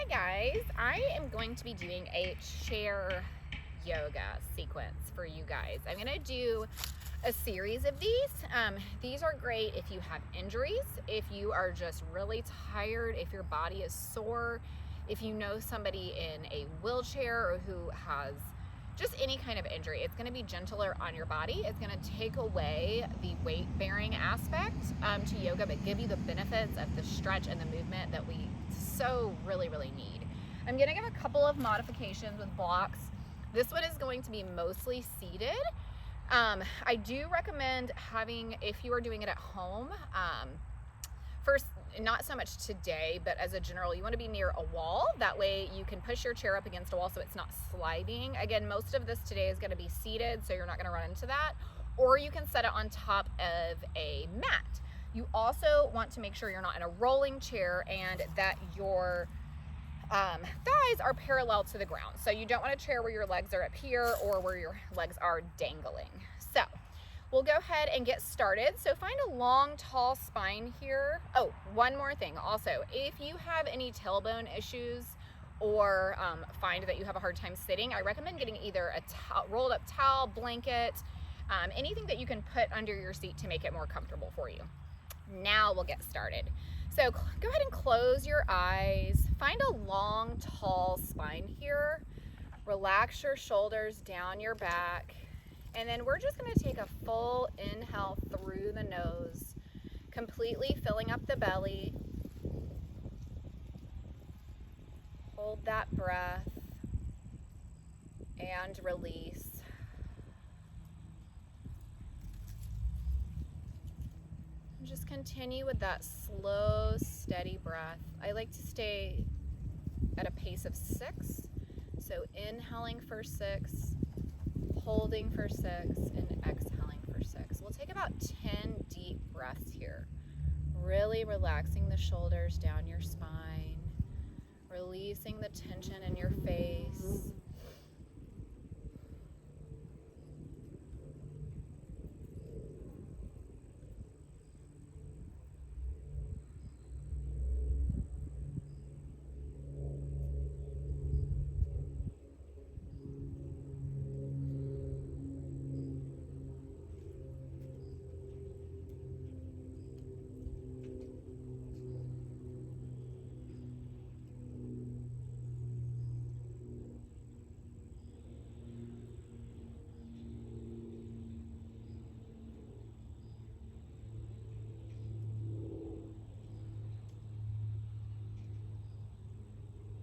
Hi guys, I am going to be doing a chair yoga sequence for you guys. I'm going to do a series of these. These are great if you have injuries, if you are just really tired, if your body is sore, if you know somebody in a wheelchair or who has just any kind of injury. It's going to be gentler on your body. It's going to take away the weight bearing aspect to yoga, but give you the benefits of the stretch and the movement that we so really need. I'm going to give a couple of modifications with blocks. This one is going to be mostly seated. I do recommend having, if you are doing it at home, first, not so much today, but as a general, you want to be near a wall. That way you can push your chair up against a wall so it's not sliding. Again, most of this today is going to be seated, so you're not going to run into that. Or you can set it on top of a mat. You also want to make sure you're not in a rolling chair and that your thighs are parallel to the ground. So you don't want a chair where your legs are up here or where your legs are dangling. So we'll go ahead and get started. So find a long, tall spine here. Oh, one more thing. Also, if you have any tailbone issues or find that you have a hard time sitting, I recommend getting either a rolled up towel, blanket, anything that you can put under your seat to make it more comfortable for you. Now we'll get started. So go ahead and close your eyes. Find a long, tall spine here. Relax your shoulders down your back. And then we're just going to take a full inhale through the nose, completely filling up the belly. Hold that breath and release. Just continue with that slow, steady breath. I like to stay at a pace of 6. So inhaling for 6, holding for 6, and exhaling for 6. We'll take about 10 deep breaths here. Really relaxing the shoulders down your spine, releasing the tension in your face.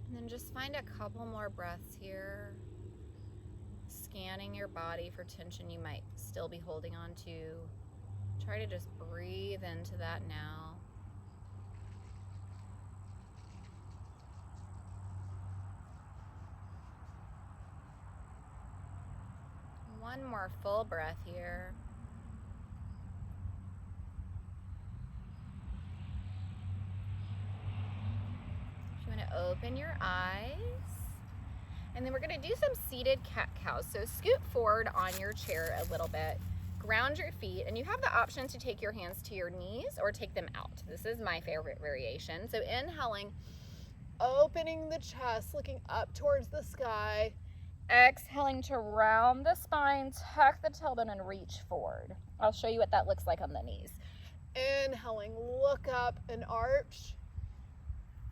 And then just find a couple more breaths here, scanning your body for tension you might still be holding on to. Try to just breathe into that now. One more full breath here. You want to open your eyes. And then we're going to do some seated cat-cows. So scoot forward on your chair a little bit. Ground your feet. And you have the option to take your hands to your knees or take them out. This is my favorite variation. So inhaling, opening the chest, looking up towards the sky. Exhaling to round the spine, tuck the tailbone, and reach forward. I'll show you what that looks like on the knees. Inhaling, look up and arch.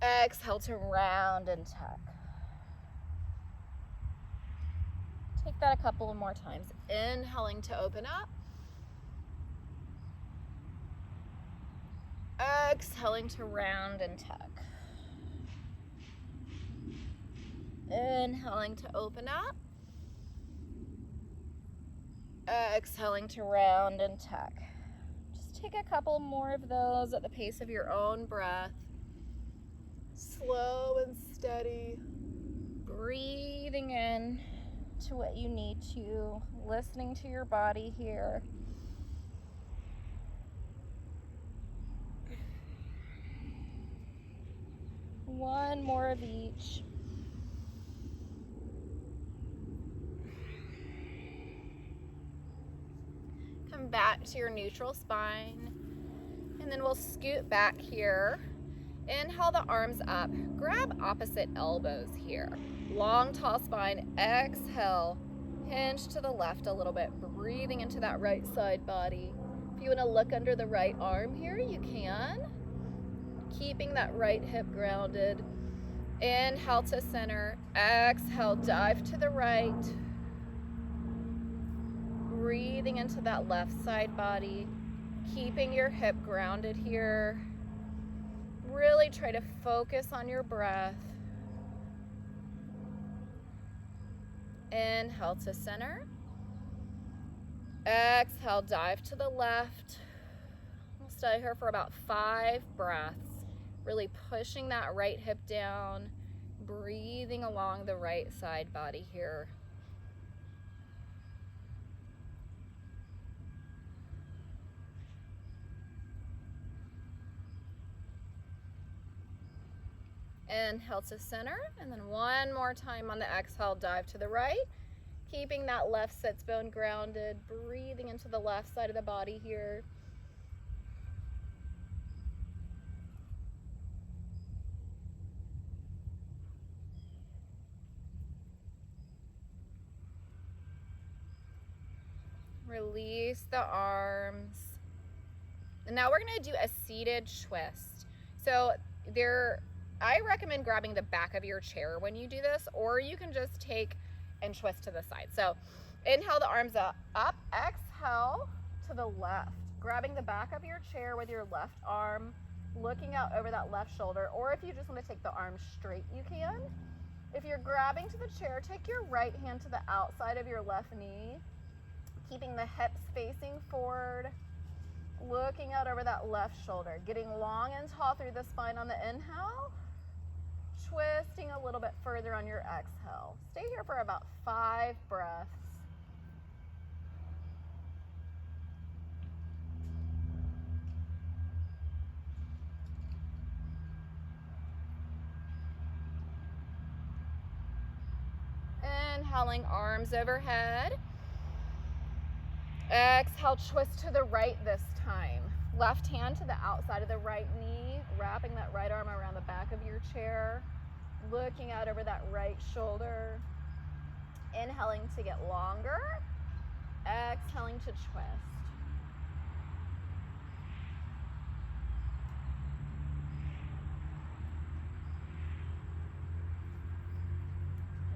Exhale to round and tuck. Take that a couple more times. Inhaling to open up. Exhaling to round and tuck. Inhaling to open up. Exhaling to round and tuck. Just take a couple more of those at the pace of your own breath. Slow and steady. Breathing in to what you need to. Listening to your body here. One more of each. Back to your neutral spine, and then we'll scoot back here Inhale the arms up. Grab opposite elbows here. Long, tall spine. Exhale. Hinge to the left a little bit. Breathing into that right side body. If you want to look under the right arm here, you can. Keeping that right hip grounded. Inhale to center. Exhale, dive to the right. Breathing into that left side body. Keeping your hip grounded here. Really try to focus on your breath. Inhale to center. Exhale, dive to the left. We'll stay here for about 5 breaths. Really pushing that right hip down. Breathing along the right side body here. Inhale to center, and then one more time on the exhale, dive to the right. Keeping that left sits bone grounded, breathing into the left side of the body here. Release the arms. And now we're gonna do a seated twist. So I recommend grabbing the back of your chair when you do this, or you can just take and twist to the side. So inhale the arms up, exhale to the left, grabbing the back of your chair with your left arm, looking out over that left shoulder, or if you just want to take the arms straight, you can. If you're grabbing to the chair, take your right hand to the outside of your left knee, keeping the hips facing forward, looking out over that left shoulder, getting long and tall through the spine on the inhale, twisting a little bit further on your exhale. Stay here for about 5 breaths. Inhaling, arms overhead. Exhale, twist to the right this time. Left hand to the outside of the right knee, wrapping that right arm around the back of your chair, looking out over that right shoulder. Inhaling to get longer. Exhaling to twist.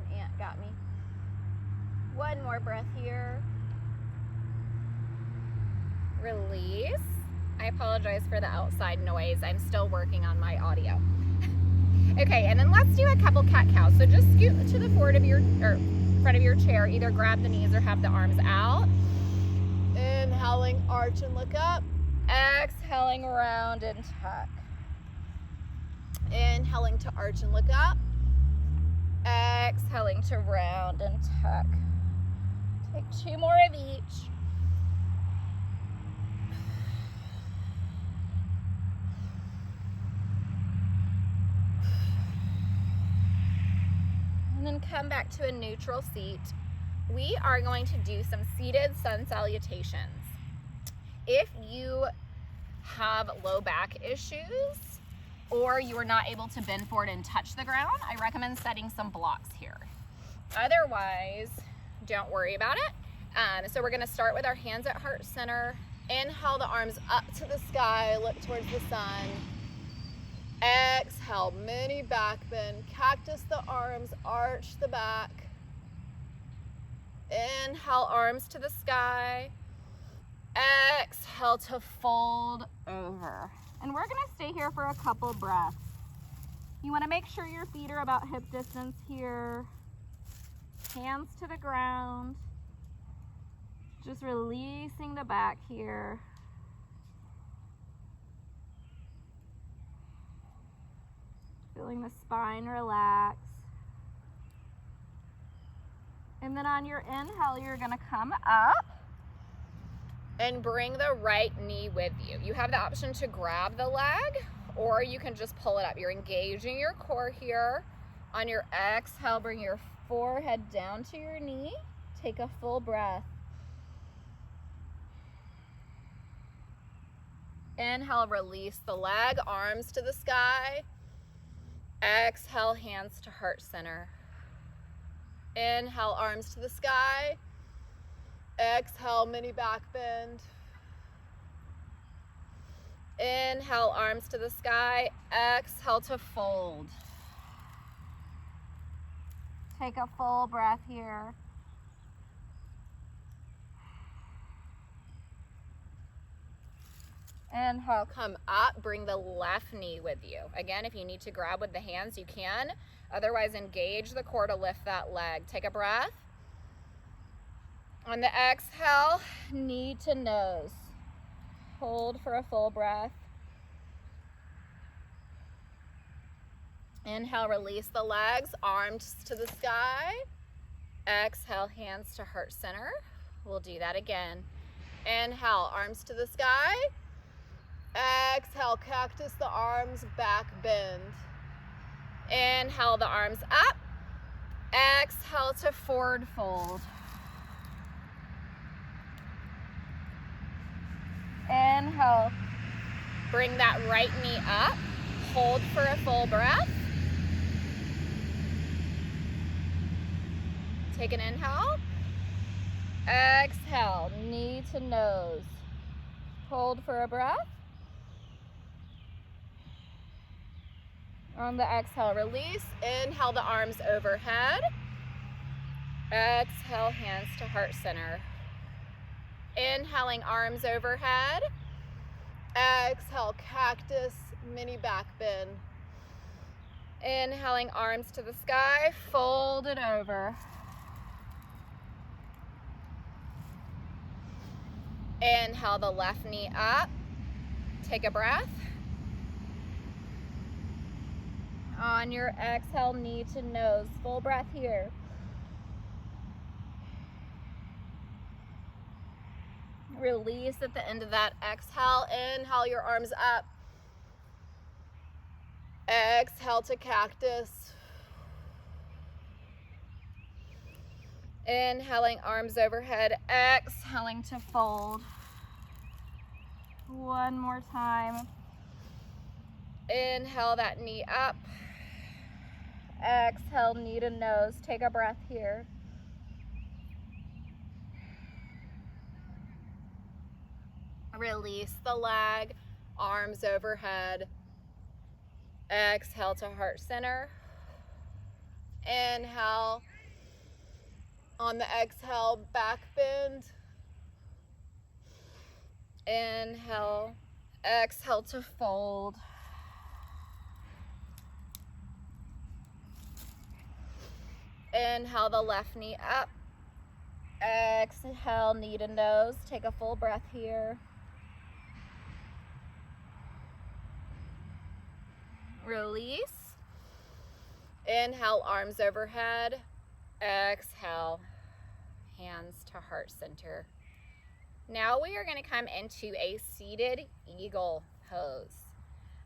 An ant got me. One more breath here. Release. I apologize for the outside noise. I'm still working on my audio. Okay, and then let's do a couple cat-cows. So just scoot to the front of your chair. Either grab the knees or have the arms out. Inhaling, arch and look up. Exhaling, round and tuck. Inhaling to arch and look up. Exhaling to round and tuck. Take 2 more of each. And then come back to a neutral seat. We are going to do some seated sun salutations. If you have low back issues or you are not able to bend forward and touch the ground, I recommend setting some blocks here. Otherwise, don't worry about it. So we're gonna start with our hands at heart center. Inhale the arms up to the sky, look towards the sun. Exhale, mini back bend, cactus the arms, arch the back. Inhale, arms to the sky. Exhale to fold over. And we're gonna stay here for a couple breaths. You wanna make sure your feet are about hip distance here. Hands to the ground. Just releasing the back here. Feeling the spine relax. And then on your inhale, you're gonna come up and bring the right knee with you. You have the option to grab the leg or you can just pull it up. You're engaging your core here. On your exhale, bring your forehead down to your knee. Take a full breath. Inhale, release the leg, arms to the sky. Exhale, hands to heart center. Inhale, arms to the sky. Exhale, mini back bend. Inhale, arms to the sky. Exhale to fold. Take a full breath here. Inhale, come up, bring the left knee with you. Again, if you need to grab with the hands, you can. Otherwise, engage the core to lift that leg. Take a breath. On the exhale, knee to nose. Hold for a full breath. Inhale, release the legs, arms to the sky. Exhale, hands to heart center. We'll do that again. Inhale, arms to the sky. Exhale, cactus the arms, back bend. Inhale, the arms up. Exhale to forward fold. Inhale, bring that right knee up. Hold for a full breath. Take an inhale. Exhale, knee to nose. Hold for a breath. On the exhale, release. Inhale, the arms overhead. Exhale, hands to heart center. Inhaling, arms overhead. Exhale, cactus, mini back bend. Inhaling, arms to the sky, fold it over. Inhale, the left knee up. Take a breath. On your exhale, knee to nose. Full breath here. Release at the end of that exhale. Inhale, your arms up. Exhale to cactus. Inhaling, arms overhead. Exhaling to fold. One more time. Inhale that knee up. Exhale, knee to nose. Take a breath here. Release the leg, arms overhead. Exhale to heart center. Inhale. On the exhale, back bend. Inhale. Exhale to fold. Inhale, the left knee up. Exhale, knee to nose. Take a full breath here. Release. Inhale, arms overhead. Exhale, hands to heart center. Now we are going to come into a seated eagle pose.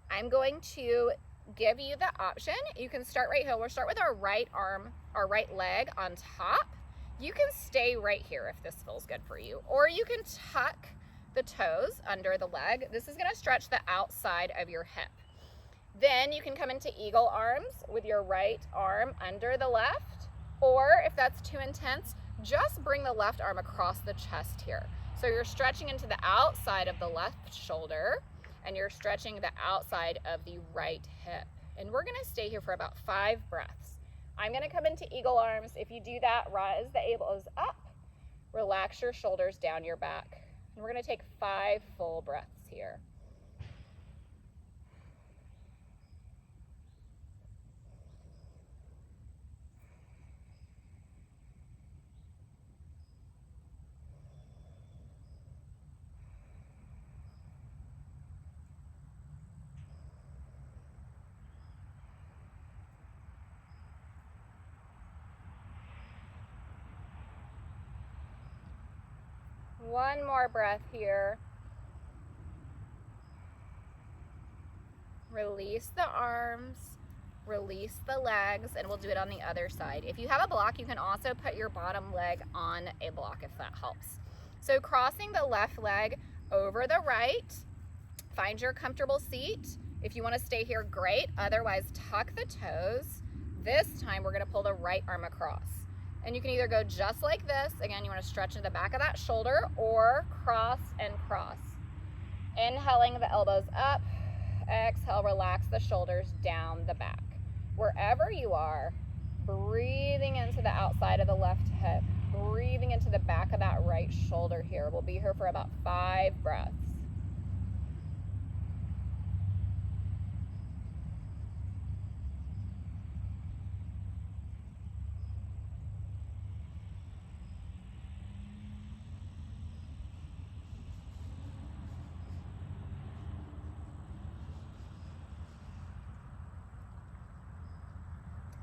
I'm going to give you the option. You can start right here. We'll start with our right arm, our right leg on top. You can stay right here if this feels good for you, or you can tuck the toes under the leg. This is going to stretch the outside of your hip. Then you can come into eagle arms with your right arm under the left, or if that's too intense, just bring the left arm across the chest here. So you're stretching into the outside of the left shoulder, and you're stretching the outside of the right hip. And we're gonna stay here for about 5 breaths. I'm gonna come into eagle arms. If you do that, rise the elbows up, relax your shoulders down your back. And we're gonna take 5 full breaths here. One more breath here. Release the arms, release the legs, and we'll do it on the other side. If you have a block, you can also put your bottom leg on a block if that helps. So crossing the left leg over the right, Find your comfortable seat. If you want to stay here, great. Otherwise, tuck the toes. This time, we're going to pull the right arm across. And you can either go just like this. Again, you want to stretch into the back of that shoulder, or cross and cross. Inhaling the elbows up. Exhale, relax the shoulders down the back. Wherever you are, breathing into the outside of the left hip, breathing into the back of that right shoulder here. We'll be here for about 5 breaths.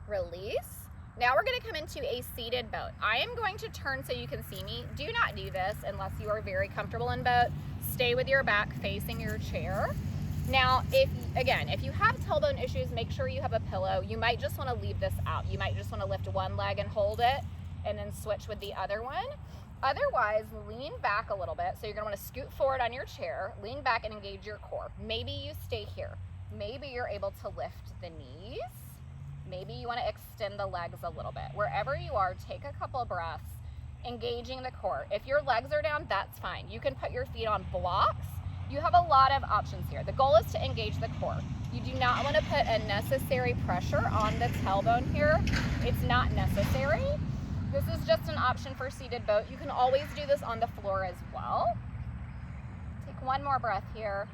Release. Now we're going to come into a seated boat. I am going to turn so you can see me. Do not do this unless you are very comfortable in boat. Stay with your back facing your chair. Now, if you have tailbone issues, make sure you have a pillow. You might just want to leave this out. You might just want to lift one leg and hold it and then switch with the other one. Otherwise, lean back a little bit. So you're going to want to scoot forward on your chair, lean back and engage your core. Maybe you stay here. Maybe you're able to lift the knees. Maybe you want to extend the legs a little bit. Wherever you are, take a couple of breaths, engaging the core. If your legs are down, that's fine. You can put your feet on blocks. You have a lot of options here. The goal is to engage the core. You do not want to put unnecessary pressure on the tailbone here. It's not necessary. This is just an option for seated boat. You can always do this on the floor as well. Take one more breath here.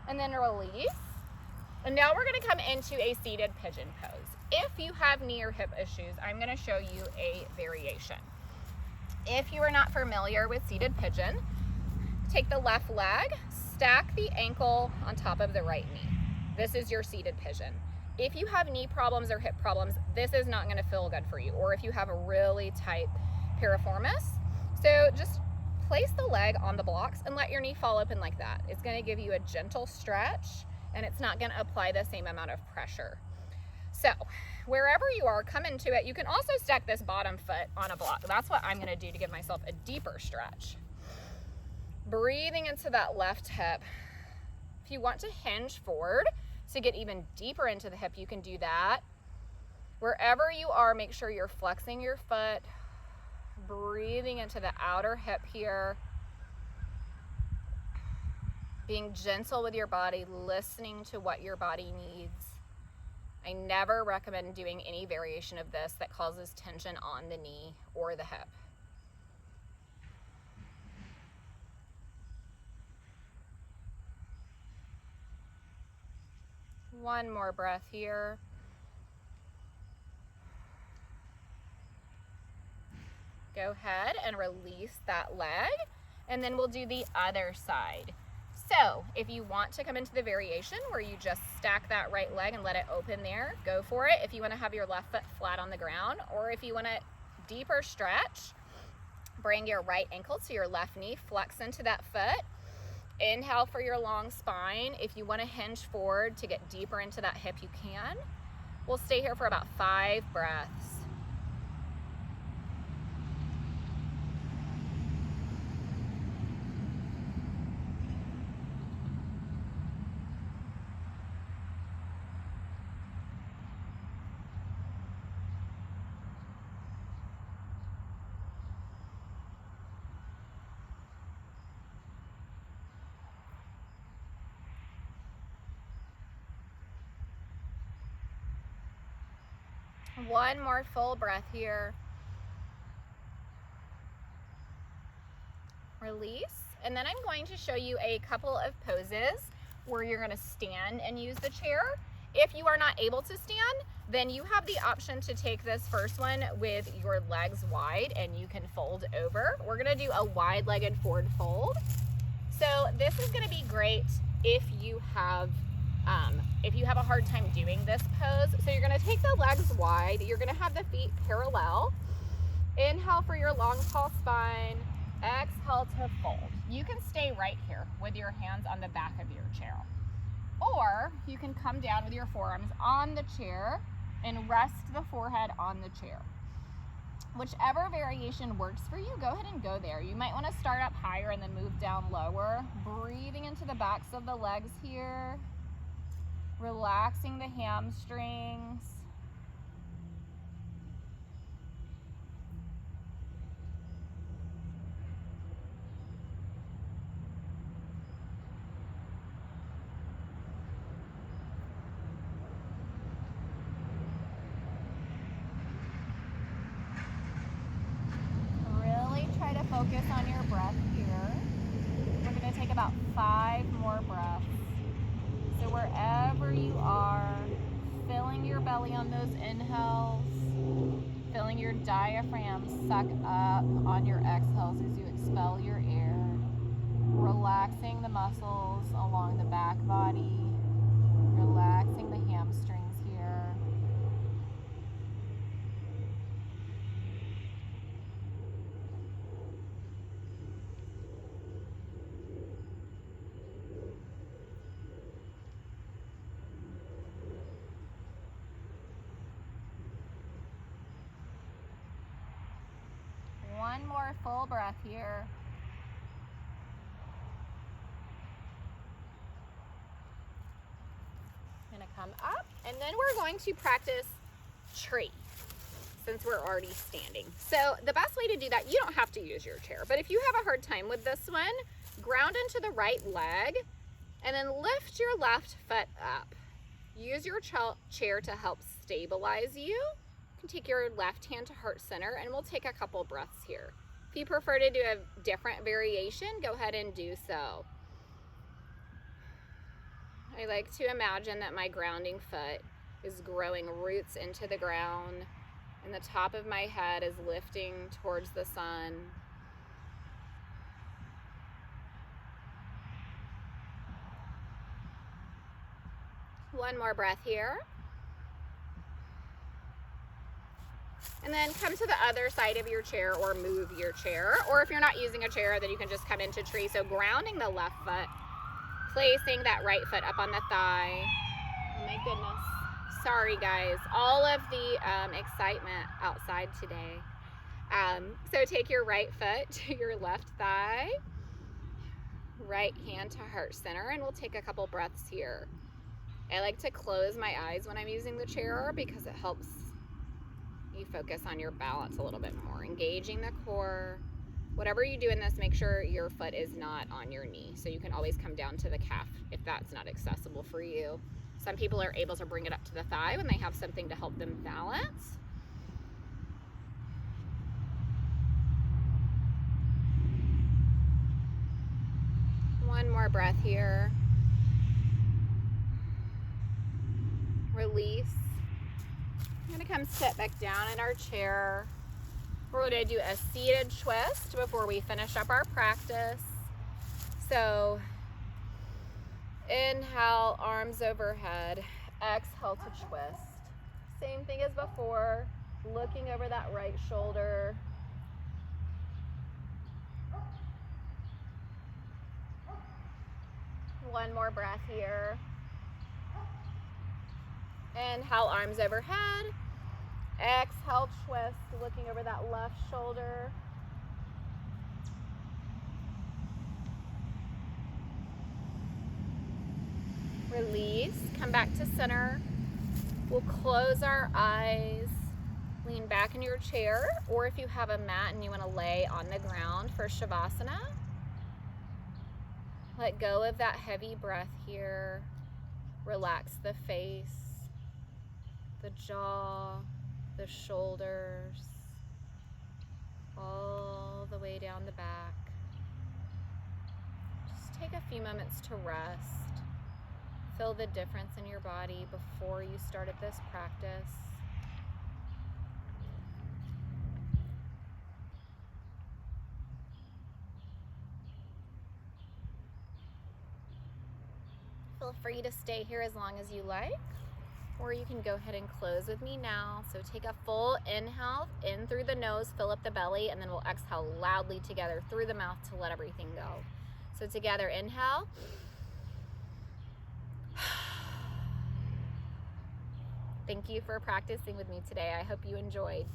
And then release. And now we're going to come into a seated pigeon pose. If you have knee or hip issues, I'm going to show you a variation. If you are not familiar with seated pigeon, take the left leg, stack the ankle on top of the right knee. This is your seated pigeon. If you have knee problems or hip problems, this is not going to feel good for you, or if you have a really tight piriformis. So just place the leg on the blocks and let your knee fall open like that. It's going to give you a gentle stretch, and it's not going to apply the same amount of pressure. So wherever you are, come into it. You can also stack this bottom foot on a block. That's what I'm going to do to give myself a deeper stretch. Breathing into that left hip. If you want to hinge forward to get even deeper into the hip, you can do that. Wherever you are, make sure you're flexing your foot, breathing into the outer hip here. Being gentle with your body, listening to what your body needs. I never recommend doing any variation of this that causes tension on the knee or the hip. One more breath here. Go ahead and release that leg, and then we'll do the other side. So if you want to come into the variation where you just stack that right leg and let it open there, go for it. If you want to have your left foot flat on the ground, or if you want a deeper stretch, bring your right ankle to your left knee, flex into that foot. Inhale for your long spine. If you want to hinge forward to get deeper into that hip, you can. We'll stay here for about 5 breaths. One more full breath here. Release. And then I'm going to show you a couple of poses where you're going to stand and use the chair. If you are not able to stand, then you have the option to take this first one with your legs wide and you can fold over. We're going to do a wide-legged forward fold. So this is going to be great if you have a hard time doing this pose. So you're going to take the legs wide. You're going to have the feet parallel. Inhale for your long, tall spine. Exhale to fold. You can stay right here with your hands on the back of your chair. Or you can come down with your forearms on the chair and rest the forehead on the chair. Whichever variation works for you, go ahead and go there. You might want to start up higher and then move down lower. Breathing into the backs of the legs here. Relaxing the hamstrings. Focus on your breath here. We're going to take about 5 more breaths. So wherever you are, filling your belly on those inhales, feeling your diaphragm suck up on your exhales as you expel your air, relaxing the muscles along the back body, relaxing the hamstrings here. One more full breath here. I'm going to come up, and then we're going to practice tree since we're already standing. So the best way to do that, you don't have to use your chair, but if you have a hard time with this one, ground into the right leg and then lift your left foot up. Use your chair to help stabilize you. You can take your left hand to heart center, and we'll take a couple breaths here. If you prefer to do a different variation, go ahead and do so. I like to imagine that my grounding foot is growing roots into the ground, and the top of my head is lifting towards the sun. One more breath here. And then come to the other side of your chair or move your chair. Or if you're not using a chair, then you can just come into tree. So grounding the left foot, placing that right foot up on the thigh. Oh my goodness. Sorry guys, all of the excitement outside today. So take your right foot to your left thigh, right hand to heart center, and we'll take a couple breaths here. I like to close my eyes when I'm using the chair because it helps you focus on your balance a little bit more, engaging the core. Whatever you do in this, make sure your foot is not on your knee. So you can always come down to the calf if that's not accessible for you. Some people are able to bring it up to the thigh when they have something to help them balance. One more breath here. Release. I'm going to come sit back down in our chair. We're going to do a seated twist before we finish up our practice. So inhale, arms overhead. Exhale to twist. Same thing as before, looking over that right shoulder. One more breath here. Inhale, arms overhead. Exhale, twist, looking over that left shoulder. Release, come back to center. We'll close our eyes, lean back in your chair, or if you have a mat and you want to lay on the ground for Shavasana. Let go of that heavy breath here. Relax the face, the jaw, the shoulders, all the way down the back. Just take a few moments to rest. Feel the difference in your body before you started this practice. Feel free to stay here as long as you like, or you can go ahead and close with me now. So take a full inhale in through the nose, fill up the belly, and then we'll exhale loudly together through the mouth to let everything go. So together, inhale. Thank you for practicing with me today. I hope you enjoyed.